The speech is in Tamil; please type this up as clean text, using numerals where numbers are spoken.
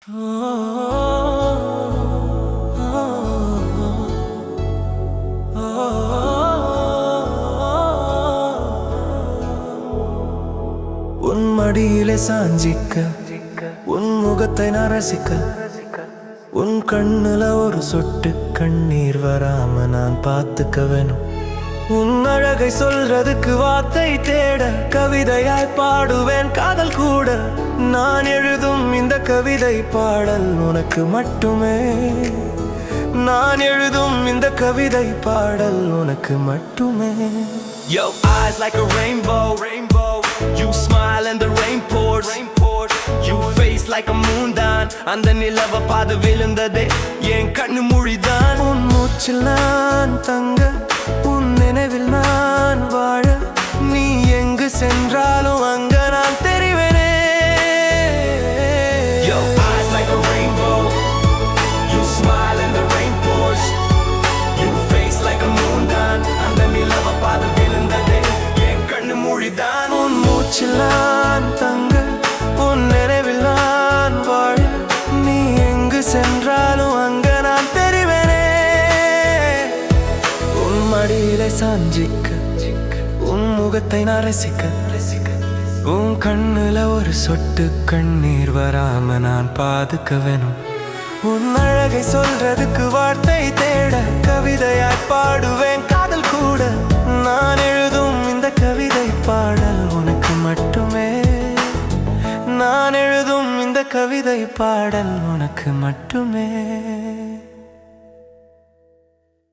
உன் மடியிலே சாஞ்சிக்க உன் முகத்தை நான் ரசிக்க உன் கண்ணுல ஒரு சொட்டு கண்ணீர் வராம நான் பார்த்துக்க வேணும். உன் அழகை சொல்றதுக்கு வார்த்தை தேட கவிதையாய் பாடுவேன் காதல் கூட. நான் எழுதும் இந்த கவிதை பாடல் உனக்கு மட்டுமே. நான் எழுதும் இந்த கவிதை பாடல் உனக்கு மட்டுமே. Your eyes like a rainbow, you smile and the rain pours, you face like a moon தான் அந்த நிலவ பாது விழுந்ததே என் கண்ணு மொழிதான். உன் மூச்சில் நான் தங்க உன் நினைவில் நான் வாழ நீ எங்கு சென்றாலும் அங்க நான் தெரிவேனே. Your eyes like a rainbow, you smile and the rain pours, you face like a moon தான் அந்த நிலவ பாது விழுந்ததே என் கண்ணு மொழிதான். உன் மூச்சில் நான் தங்க உன் நினைவில் நான் வாழ நீ எங்கு சென்றாலும் அங்க நான் தெரிவேனே. உன் மடியிலே சாஞ்சிக்க உன் முகத்தை நான் ரசிக்க உன் கண்ணுல ஒரு சொட்டு கண்ணீர் வராம நான் பாதுக்க வேணும். உன் அழகை சொல்றதுக்கு வார்த்தை தேட கவிதையாய் பாடுவேன் காதல் கூட. நான் எழுதும் இந்த கவிதை பாடல் உனக்கு மட்டுமே. நான் எழுதும் இந்த கவிதை பாடல் உனக்கு மட்டுமே.